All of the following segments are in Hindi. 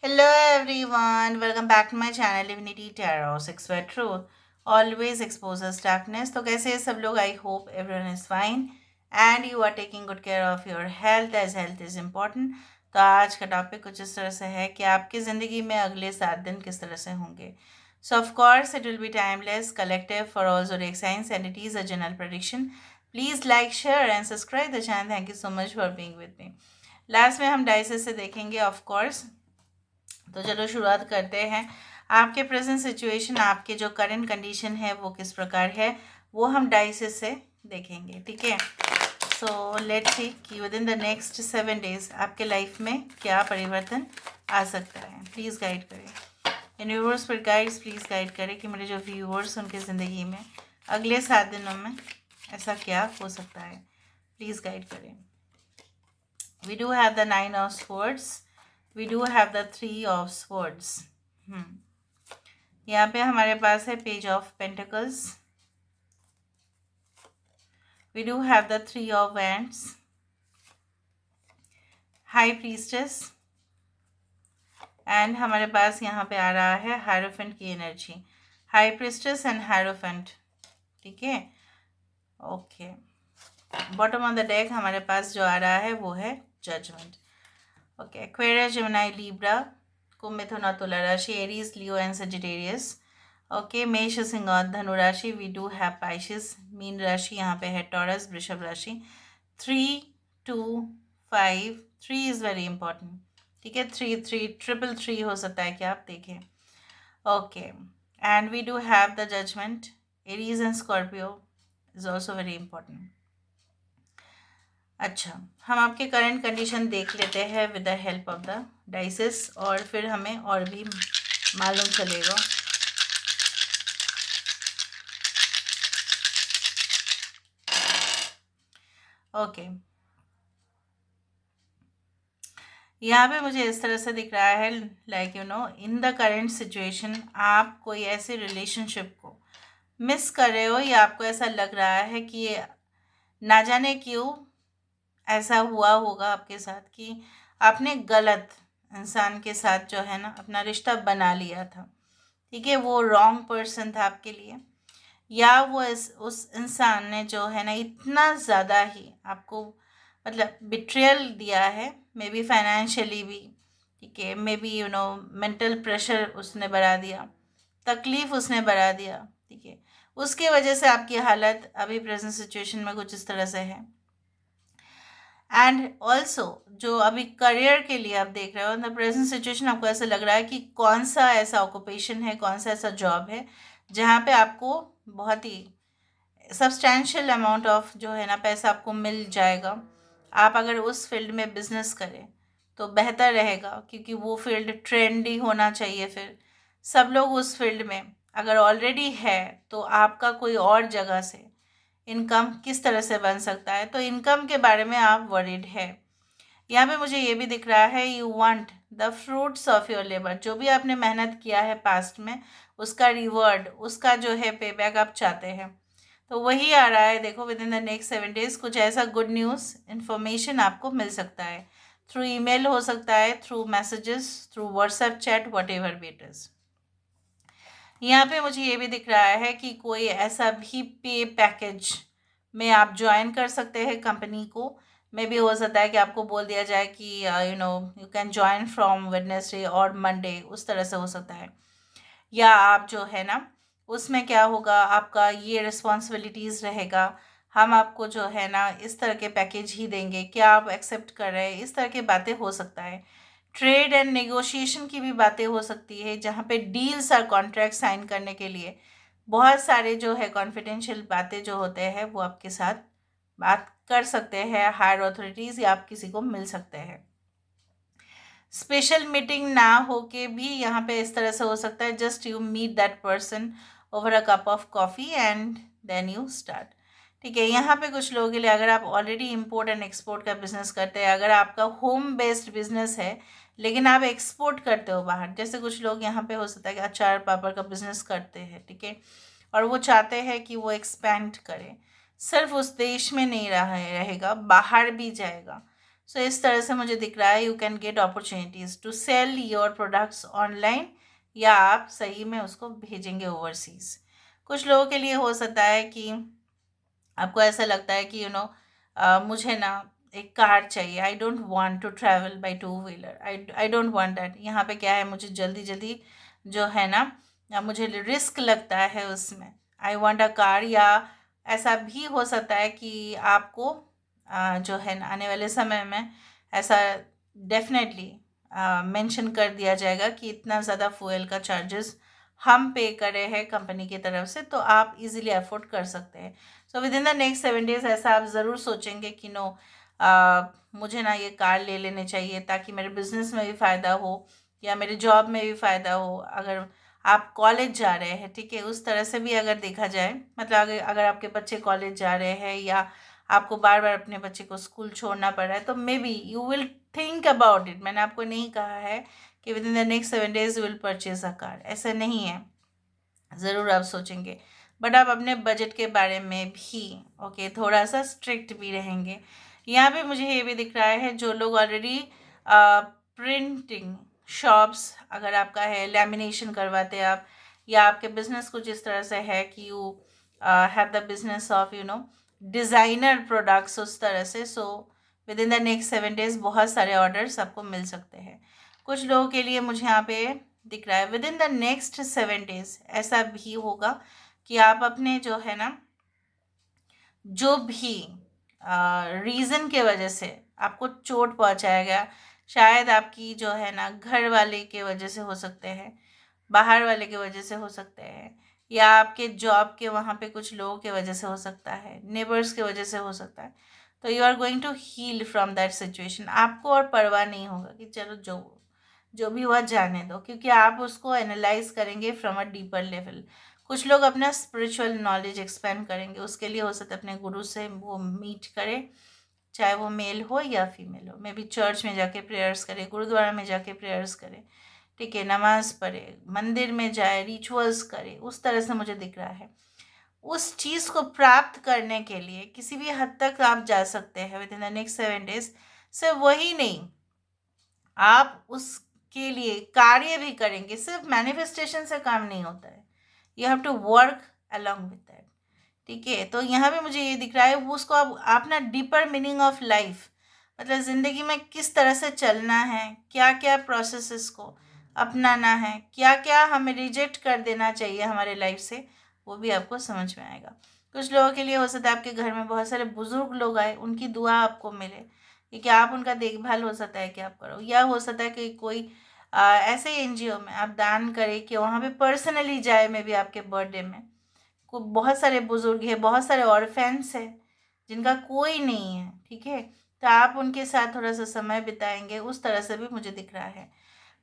Hello everyone, welcome back to my channel Divinity Tarot 6 Word Truth always exposes darkness. तो कैसे हैं सब लोग? I hope everyone is fine and you are taking good care of your health as health is important. तो आज का टॉपिक कुछ इस तरह से है कि आपकी ज़िंदगी में अगले 7 दिन किस तरह से होंगे. So of course it will be timeless, collective for all zodiac signs and it is a general prediction. Please like, share and subscribe the channel. Thank you so much for being with me. Last में हम डाइसेस से देखेंगे ऑफ कोर्स. तो चलो शुरुआत करते हैं. आपके प्रेजेंट सिचुएशन, आपके जो करंट कंडीशन है वो किस प्रकार है वो हम डाइसेस से देखेंगे. ठीक है. सो लेट्स सी कि with in the next 7 days आपके लाइफ में क्या परिवर्तन आ सकता है. प्लीज़ गाइड करें. यूनिवर्स पर गाइड्स प्लीज़ गाइड करें कि मेरे जो व्यूअर्स उनकी ज़िंदगी में अगले 7 दिनों में ऐसा क्या हो सकता है. प्लीज़ गाइड करें. We do have the 9 of swords. We do have the 3 of swords. यहाँ पे हमारे पास है page of pentacles. We do have the 3 of wands. High priestess. And हमारे पास यहाँ पे आ रहा है हायरोफेंट की energy. High priestess and hierophant. ठीक है. Okay. Bottom on the deck हमारे पास जो आ रहा है वो है judgement. Okay. Aquarius, Gemini, Libra, कुंभ, मिथुन और तुला राशि, Aries, Leo and Sagittarius. Okay. मेष, सिंह और धनु राशि. We do have Pisces. Mean राशि यहाँ पे है टॉरस, वृषभ राशि. 3, 2, 5. 3 इज़ वेरी इंपॉर्टेंट. ठीक है. 3, 3, 3 हो सकता है कि आप देखें. Okay. And we do have the judgement. Aries and Scorpio is also very important. अच्छा, हम आपके करंट कंडीशन देख लेते हैं with the help of the dices और फिर हमें और भी मालूम चलेगा. ओके. यहाँ पे मुझे इस तरह से दिख रहा है like in the current situation आप कोई ऐसे रिलेशनशिप को मिस कर रहे हो या आपको ऐसा लग रहा है कि ये ना जाने क्यों ऐसा हुआ होगा आपके साथ कि आपने गलत इंसान के साथ जो है ना अपना रिश्ता बना लिया था. ठीक है. वो रॉन्ग पर्सन था आपके लिए या वो उस इंसान ने जो है ना इतना ज़्यादा ही आपको मतलब बिट्रियल दिया है. मे बी फाइनेंशियली भी. ठीक है. मे बी मेंटल प्रेशर उसने बढ़ा दिया, तकलीफ़ उसने बढ़ा दिया. ठीक है. उसके वजह से आपकी हालत अभी प्रेजेंट सिचुएशन में कुछ इस तरह से है. एंड ऑल्सो जो अभी करियर के लिए आप देख रहे हो द प्रेजेंट सिचुएशन आपको ऐसा लग रहा है कि कौन सा ऐसा ऑक्यूपेशन है, कौन सा ऐसा जॉब है जहाँ पे आपको बहुत ही सब्सटैंशियल अमाउंट ऑफ जो है ना पैसा आपको मिल जाएगा. आप अगर उस फील्ड में बिजनेस करें तो बेहतर रहेगा क्योंकि वो फील्ड ट्रेंडी होना चाहिए. फिर सब लोग उस फील्ड में अगर ऑलरेडी है तो आपका कोई और जगह से इनकम किस तरह से बन सकता है. तो इनकम के बारे में आप वरीड है. यहाँ पे मुझे ये भी दिख रहा है you want the fruits of your labour. जो भी आपने मेहनत किया है पास्ट में उसका रिवॉर्ड, उसका जो है पे बैक आप चाहते हैं. तो वही आ रहा है. देखो with in the next 7 days कुछ ऐसा गुड न्यूज़ इन्फॉर्मेशन आपको मिल सकता है. थ्रू ईमेल हो सकता है, through messages, through WhatsApp chat, what ever it is. यहाँ पे मुझे ये भी दिख रहा है कि कोई ऐसा भी पे पैकेज में आप ज्वाइन कर सकते हैं कंपनी को. मे भी हो सकता है कि आपको बोल दिया जाए कि you can join from Wednesday और मंडे. उस तरह से हो सकता है. या आप जो है ना उसमें क्या होगा आपका ये रिस्पॉन्सिबिलिटीज़ रहेगा. हम आपको जो है ना इस तरह के पैकेज ही देंगे, क्या आप एक्सेप्ट कर रहे हैं, इस तरह की बातें हो सकता है. ट्रेड एंड नेगोशिएशन की भी बातें हो सकती है जहाँ पे डील्स और कॉन्ट्रैक्ट साइन करने के लिए बहुत सारे जो है कॉन्फिडेंशियल बातें जो होते हैं वो आपके साथ बात कर सकते हैं हायर अथॉरिटीज़ या आप किसी को मिल सकते हैं. स्पेशल मीटिंग ना हो के भी यहाँ पे इस तरह से हो सकता है just you meet that person over a cup of coffee and then you start. ठीक है. यहाँ पे कुछ लोगों के लिए अगर आप ऑलरेडी इंपोर्ट एंड एक्सपोर्ट का बिजनेस करते हैं, अगर आपका होम बेस्ड बिजनेस है लेकिन आप एक्सपोर्ट करते हो बाहर, जैसे कुछ लोग यहाँ पे हो सकता है कि अचार पापड़ का बिजनेस करते हैं. ठीक है. और वो चाहते हैं कि वो एक्सपेंड करें, सिर्फ उस देश में नहीं रहेगा, बाहर भी जाएगा. सो इस तरह से मुझे दिख रहा है you can get opportunities to sell your products online, या आप सही में उसको भेजेंगे ओवरसीज़। कुछ लोगों के लिए हो सकता है कि आपको ऐसा लगता है कि मुझे ना एक कार चाहिए, I don't want to travel by two wheeler, I don't want that. यहाँ पे क्या है, मुझे जल्दी जल्दी जो है ना मुझे रिस्क लगता है उसमें, आई वांट अ कार। या ऐसा भी हो सकता है कि आपको जो है ना आने वाले समय में ऐसा डेफिनेटली मेंशन कर दिया जाएगा कि इतना ज़्यादा फ्यूल का चार्जेस हम पे कर रहे हैं कंपनी की तरफ से, तो आप इजीली अफोर्ड कर सकते हैं। So with in the next 7 days ऐसा आप ज़रूर सोचेंगे कि नो, मुझे ना ये कार ले लेने चाहिए ताकि मेरे बिजनेस में भी फ़ायदा हो या मेरे जॉब में भी फ़ायदा हो। अगर आप कॉलेज जा रहे हैं, ठीक है, उस तरह से भी अगर देखा जाए, मतलब अगर अगर आपके बच्चे कॉलेज जा रहे हैं या आपको बार बार अपने बच्चे को स्कूल छोड़ना पड़ रहा है, तो may be you will think about it. मैंने आपको नहीं कहा है कि with in the next 7 days will purchase a car, ऐसा नहीं है, ज़रूर आप सोचेंगे, बट आप अपने बजट के बारे में भी ओके थोड़ा सा स्ट्रिक्ट भी रहेंगे। यहाँ पे मुझे ये भी दिख रहा है, जो लोग ऑलरेडी प्रिंटिंग शॉप्स अगर आपका है, लैमिनेशन करवाते हैं आप, या आपके बिजनेस कुछ इस तरह से है कि you have the business of designer products उस तरह से, so with in the next 7 days बहुत सारे ऑर्डर्स आपको मिल सकते हैं। कुछ लोगों के लिए मुझे यहाँ पे दिख रहा है with in the next 7 days ऐसा भी होगा कि आप अपने जो है ना जो भी रीज़न के वजह से आपको चोट पहुंचाया गया, शायद आपकी जो है ना घर वाले के वजह से हो सकते हैं, बाहर वाले के वजह से हो सकते हैं, या आपके जॉब के वहाँ पे कुछ लोगों के वजह से हो सकता है, नेबर्स के वजह से हो सकता है, तो you are going to heal from that situation. आपको और परवाह नहीं होगा कि चलो जो जो भी हुआ जाने दो, क्योंकि आप उसको एनालाइज करेंगे फ्रॉम अ डीपर लेवल। कुछ लोग अपना स्पिरिचुअल नॉलेज एक्सपेंड करेंगे, उसके लिए हो सकता है अपने गुरु से वो मीट करें, चाहे वो मेल हो या फीमेल हो, मे बी चर्च में जाके प्रेयर्स करे, गुरुद्वारा में जाके प्रेयर्स करे, ठीक है, नमाज पढ़े, मंदिर में जाए, रिचुअल्स करे, उस तरह से मुझे दिख रहा है। उस चीज़ को प्राप्त करने के लिए किसी भी हद तक आप जा सकते हैं with in the next 7 days. सिर्फ वही नहीं, आप उसके लिए कार्य भी करेंगे, सिर्फ मैनिफेस्टेशन से काम नहीं होता है, you have to work along with that, ठीक है। तो यहाँ पे मुझे ये दिख रहा है, वो उसको आप ना डीपर मीनिंग ऑफ लाइफ, मतलब ज़िंदगी में किस तरह से चलना है, क्या क्या प्रोसेसेस को अपनाना है, क्या क्या हमें रिजेक्ट कर देना चाहिए हमारे लाइफ से, वो भी आपको समझ में आएगा। कुछ लोगों के लिए हो सकता है आपके घर में बहुत सारे बुजुर्ग लोग आए, उनकी दुआ आपको मिले, कि क्या आप उनका देखभाल हो सकता है कि आप करो, या हो सकता है कि कोई ऐसे एनजीओ में आप दान करें कि वहाँ पे पर्सनली जाए, में भी आपके बर्थडे में को बहुत सारे बुजुर्ग हैं, बहुत सारे ऑर्फेन्स हैं जिनका कोई नहीं है, ठीक है, तो आप उनके साथ थोड़ा सा समय बिताएंगे, उस तरह से भी मुझे दिख रहा है।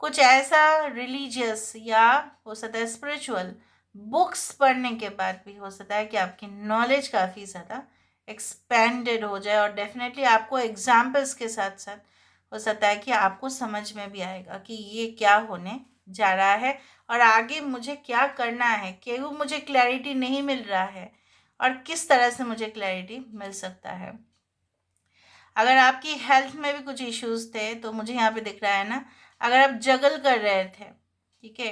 कुछ ऐसा रिलीजियस या हो सकता है स्पिरिचुअल बुक्स पढ़ने के बाद भी हो सकता है कि आपकी नॉलेज काफ़ी ज़्यादा एक्सपेंडेड हो जाए, और डेफिनेटली आपको एग्जाम्पल्स के साथ साथ हो सकता है कि आपको समझ में भी आएगा कि ये क्या होने जा रहा है और आगे मुझे क्या करना है, क्यों मुझे क्लैरिटी नहीं मिल रहा है और किस तरह से मुझे क्लैरिटी मिल सकता है। अगर आपकी हेल्थ में भी कुछ इश्यूज थे, तो मुझे यहाँ पे दिख रहा है ना, अगर आप जगल कर रहे थे, ठीक है,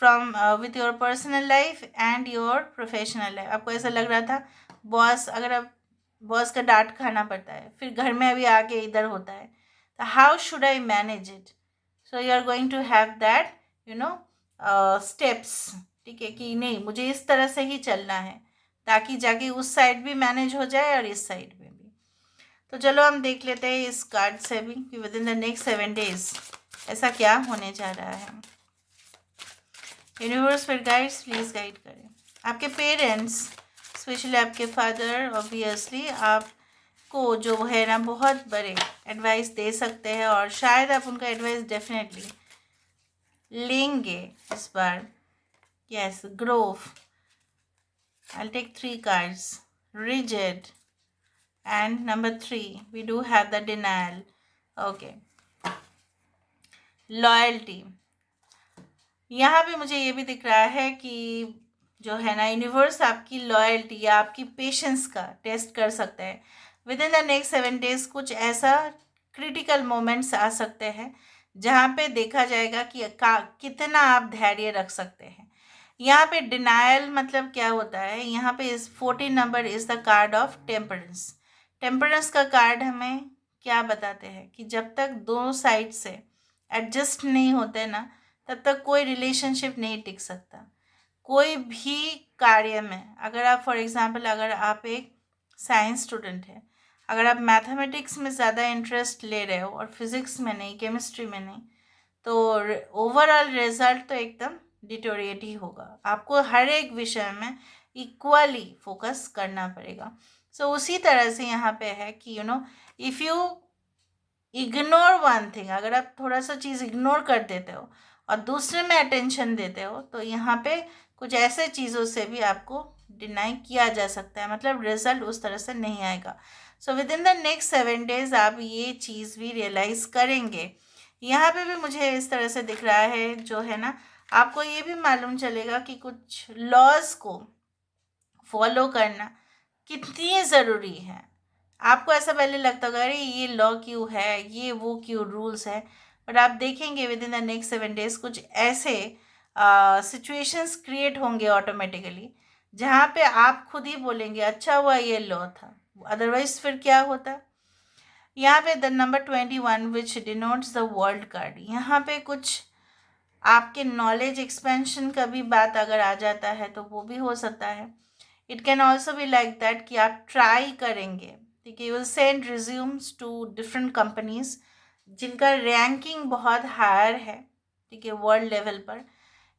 from with your personal life and your professional life, आपको ऐसा लग रहा था बॉस, अगर आप बॉस का डांट खाना पड़ता है, फिर घर में अभी आके इधर होता है, तो how should I manage it, so you are going to have that steps, ठीक है, कि नहीं मुझे इस तरह से ही चलना है ताकि जाके उस साइड भी मैनेज हो जाए और इस साइड में भी। तो चलो हम देख लेते हैं इस कार्ड से भी कि with in the next 7 days ऐसा क्या होने जा रहा है। यूनिवर्स फिर गाइड्स प्लीज़ गाइड करें। आपके पेरेंट्स, स्पेशली आपके फादर, ऑब्वियसली आपको जो है ना बहुत बड़े एडवाइस दे सकते हैं, और शायद आप उनका एडवाइस डेफिनेटली लेंगे इस बार। Yes, grove, I take 3 cards, rigid, and number 3 we do have the denial. Okay, loyalty. यहाँ पे मुझे ये भी दिख रहा है कि जो है ना यूनिवर्स आपकी लॉयल्टी या आपकी पेशेंस का टेस्ट कर सकता है। With in the next 7 days कुछ ऐसा क्रिटिकल मोमेंट्स आ सकते हैं जहाँ पे देखा जाएगा कि कितना आप धैर्य रख सकते हैं। यहाँ पे डिनायल मतलब क्या होता है, यहाँ पे इस 14 number is the card of temperance. Temperance का कार्ड हमें क्या बताते हैं कि जब तक दोनों साइड से एडजस्ट नहीं होते ना, तब तक कोई रिलेशनशिप नहीं टिक सकता। कोई भी कार्य में अगर आप फॉर एग्जांपल अगर आप एक साइंस स्टूडेंट है, अगर आप मैथमेटिक्स में ज़्यादा इंटरेस्ट ले रहे हो और फिजिक्स में नहीं, केमिस्ट्री में नहीं, तो ओवरऑल रिजल्ट तो एकदम डिटोरिएट ही होगा। आपको हर एक विषय में इक्वली फोकस करना पड़ेगा। सो उसी तरह से यहाँ पे है कि if you ignore one thing, अगर आप थोड़ा सा चीज़ इग्नोर कर देते हो और दूसरे में अटेंशन देते हो, तो यहाँ पे कुछ ऐसे चीज़ों से भी आपको डिनाई किया जा सकता है, मतलब रिजल्ट उस तरह से नहीं आएगा। So with in the next 7 days आप ये चीज़ भी रियलाइज़ करेंगे। यहाँ पे भी मुझे इस तरह से दिख रहा है जो है ना, आपको ये भी मालूम चलेगा कि कुछ लॉज को फॉलो करना कितनी ज़रूरी है। आपको ऐसा पहले लगता होगा अरे ये लॉ क्यों है, ये वो क्यों रूल्स है, बट आप देखेंगे with in the next 7 days कुछ ऐसे सिचुएशंस क्रिएट होंगे ऑटोमेटिकली जहाँ पे आप खुद ही बोलेंगे अच्छा हुआ ये लॉ था, अदरवाइज फिर क्या होता। यहाँ पे the number 21 which denotes the world card, यहाँ पे कुछ आपके नॉलेज एक्सपेंशन का भी बात अगर आ जाता है तो वो भी हो सकता है। It can also be like that कि आप ट्राई करेंगे, ठीक है, you will send resumes to different companies जिनका रैंकिंग बहुत हायर है, ठीक है, वर्ल्ड लेवल पर,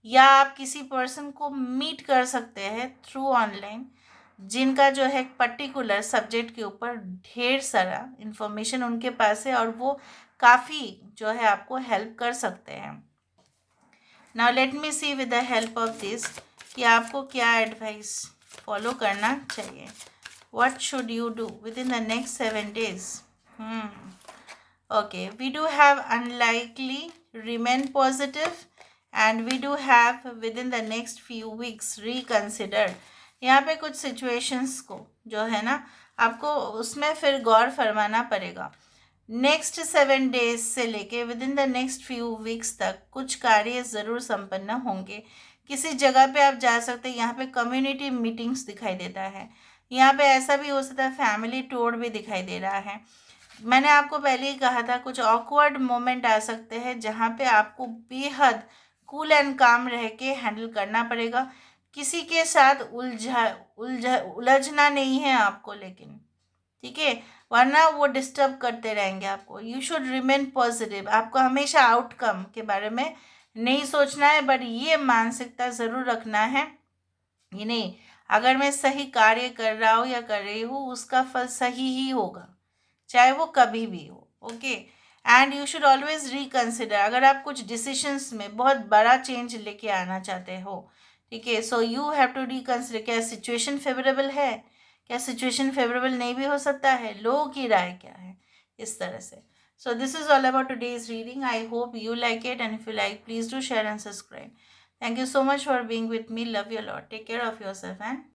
या आप किसी पर्सन को मीट कर सकते हैं थ्रू ऑनलाइन जिनका जो है पर्टिकुलर सब्जेक्ट के ऊपर ढेर सारा इंफॉर्मेशन उनके पास है और वो काफ़ी जो है आपको हेल्प कर सकते हैं। Now let me see with the help of this कि आपको क्या एडवाइस फॉलो करना चाहिए। What should you do with in the next 7 days? Okay, we do have unlikely, remain positive, and we do have within the next few weeks reconsider। यहाँ पे कुछ situations को जो है ना आपको उसमें फिर गौर फरमाना पड़ेगा। नेक्स्ट 7 days से लेके with in the next few weeks तक कुछ कार्य ज़रूर संपन्न होंगे। किसी जगह पे आप जा सकते हैं, यहाँ पे कम्युनिटी मीटिंग्स दिखाई देता है, यहाँ पे ऐसा भी हो सकता है फैमिली टूर भी दिखाई दे रहा है। मैंने आपको पहले ही कहा था कुछ ऑकवर्ड मोमेंट आ सकते हैं जहाँ पे आपको बेहद कूल एंड काम रह के हैंडल करना पड़ेगा। किसी के साथ उलझना नहीं है आपको, लेकिन ठीक है, वरना वो डिस्टर्ब करते रहेंगे आपको। यू शुड रिमेन पॉजिटिव, आपको हमेशा आउटकम के बारे में नहीं सोचना है, बट ये मानसिकता ज़रूर रखना है ये नहीं अगर मैं सही कार्य कर रहा हूँ या कर रही हूँ उसका फल सही ही होगा, चाहे वो कभी भी हो। Okay, and you should always reconsider, अगर आप कुछ डिसीशंस में बहुत बड़ा चेंज लेके आना चाहते हो, ठीक है, so you have to reconsider क्या सिचुएशन फेवरेबल है, क्या सिचुएशन फेवरेबल नहीं भी हो सकता है, लोगों की राय क्या है, इस तरह से। So this is all about today's reading. I hope you like it, and if you like, please do share and subscribe. Thank you so much for being with me. Love you a lot. Take care of yourself and